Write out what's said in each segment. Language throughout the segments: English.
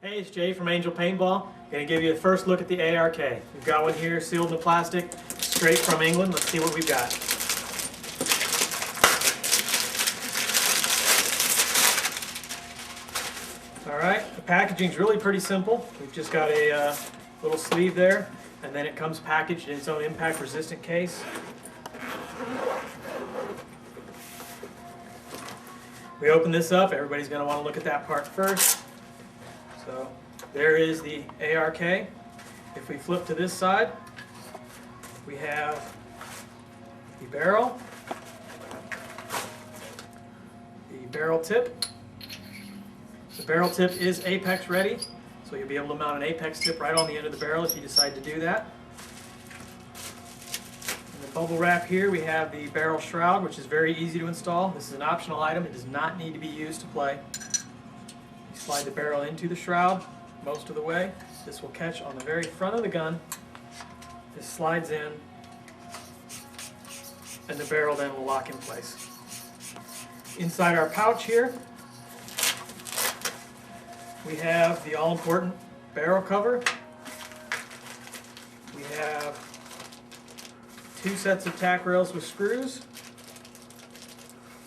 Hey, it's Jay from Angel Paintball. Going to give you a first look at the ARK. We've got one here sealed in the plastic, straight from England. Let's see what we've got. Alright, the packaging's really pretty simple. We've just got a little sleeve there, and then it comes packaged in its own impact resistant case. We open this up, everybody's going to want to look at that part first. So there is the ARK. If we flip to this side, we have the barrel tip. The barrel tip is apex ready, so you'll be able to mount an apex tip right on the end of the barrel if you decide to do that. In the bubble wrap here we have the barrel shroud, which is very easy to install. This is an optional item. It does not need to be used to play. You slide the barrel into the shroud most of the way. This will catch on the very front of the gun. This slides in, and the barrel then will lock in place. Inside our pouch here, we have the all-important barrel cover. We have 2 sets of tack rails with screws.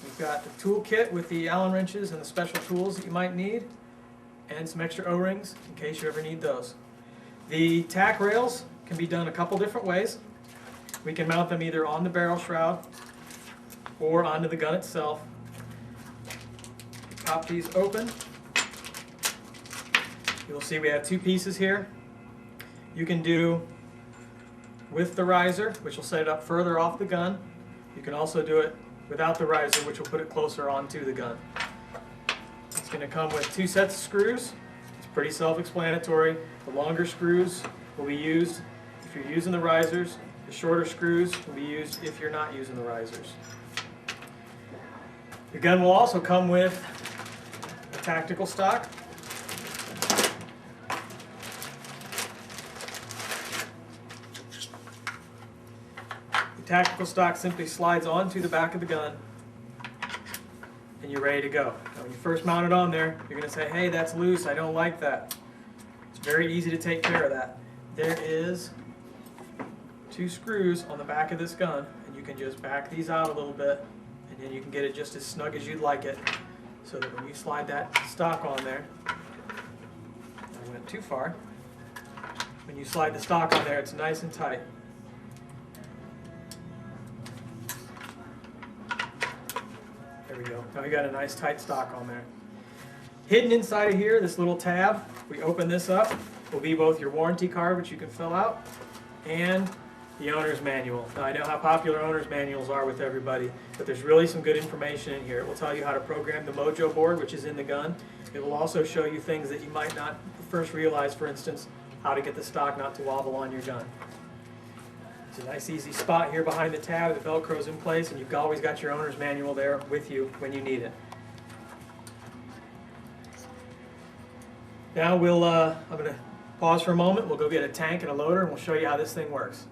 We've got the tool kit with the Allen wrenches and the special tools that you might need, and some extra O-rings in case you ever need those. The tack rails can be done a couple different ways. We can mount them either on the barrel shroud or onto the gun itself. Pop these open. You'll see we have 2 pieces here. You can do with the riser, which will set it up further off the gun. You can also do it without the riser, which will put it closer onto the gun. It's going to come with 2 sets of screws. It's pretty self-explanatory. The longer screws will be used if you're using the risers. The shorter screws will be used if you're not using the risers. The gun will also come with a tactical stock. The tactical stock simply slides onto the back of the gun, and you're ready to go. Now, when you first mount it on there, you're going to say, hey, that's loose, I don't like that. It's very easy to take care of that. There is 2 screws on the back of this gun, and you can just back these out a little bit, and then you can get it just as snug as you'd like it, so that when you slide that stock on there, I went too far, when you slide the stock on there, it's nice and tight. There we go. Now we got a nice tight stock on there. Hidden inside of here, this little tab, we open this up, will be both your warranty card, which you can fill out, and the owner's manual. Now I know how popular owner's manuals are with everybody, but there's really some good information in here. It will tell you how to program the Mojo board, which is in the gun. It will also show you things that you might not first realize, for instance, how to get the stock not to wobble on your gun. It's a nice easy spot here behind the tab. The Velcro's in place, and you've always got your owner's manual there with you when you need it. Now I'm going to pause for a moment. We'll go get a tank and a loader, and we'll show you how this thing works.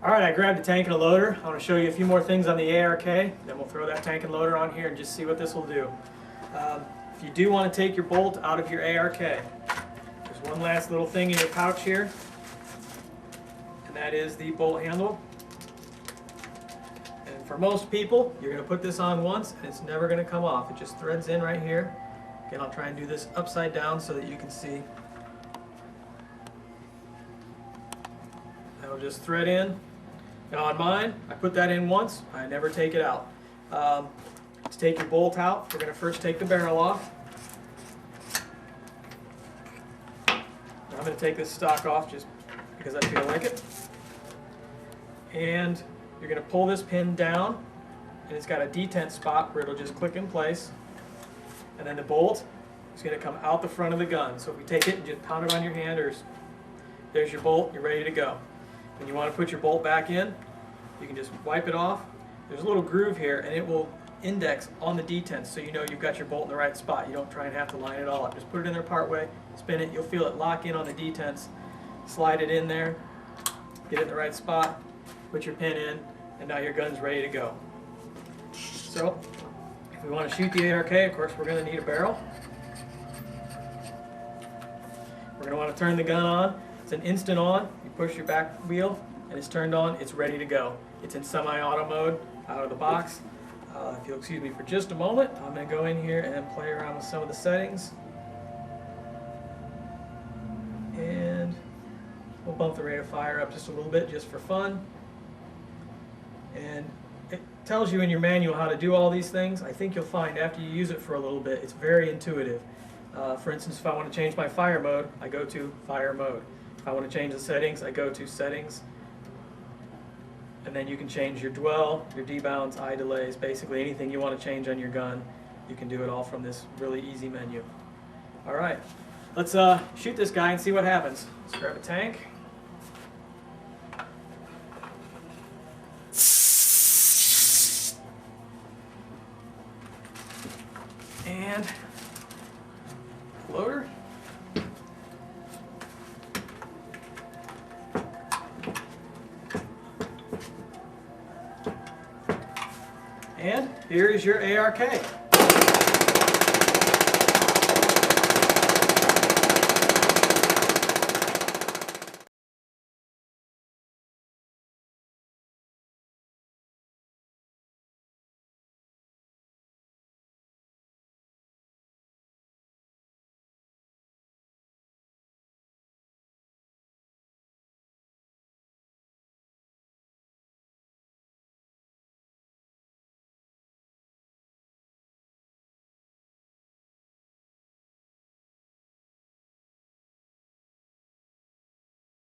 Alright, I grabbed a tank and a loader. I want to show you a few more things on the ARK, then we'll throw that tank and loader on here and just see what this will do. If you do want to take your bolt out of your ARK, there's one last little thing in your pouch here, and that is the bolt handle. And for most people, you're going to put this on once and it's never going to come off. It just threads in right here. Again, I'll try and do this upside down so that you can see. That'll just thread in. Now on mine, I put that in once, I never take it out. To take your bolt out, we're going to first take the barrel off. Now I'm going to take this stock off just because I feel like it. And you're going to pull this pin down, and it's got a detent spot where it'll just click in place. And then the bolt is going to come out the front of the gun. So if we take it and just pound it on your hand, there's your bolt, you're ready to go. When you want to put your bolt back in, you can just wipe it off. There's a little groove here, and it will index on the detents so you know you've got your bolt in the right spot. You don't try and have to line it all up. Just put it in there part way, spin it, you'll feel it lock in on the detents, slide it in there, get it in the right spot, put your pin in, and now your gun's ready to go. So, if we want to shoot the ARK, of course we're going to need a barrel. We're going to want to turn the gun on. It's an instant on. You push your back wheel and it's turned on. It's ready to go. It's in semi-auto mode out of the box. If you'll excuse me for just a moment, I'm going to go in here and play around with some of the settings. And we'll bump the rate of fire up just a little bit just for fun. And it tells you in your manual how to do all these things. I think you'll find after you use it for a little bit, it's very intuitive. For instance, if I want to change my fire mode, I go to fire mode. If I want to change the settings, I go to settings. And then you can change your dwell, your debounds, eye delays, basically anything you want to change on your gun. You can do it all from this really easy menu. All right, let's shoot this guy and see what happens. Let's grab a tank. And loader. And here is your ARK.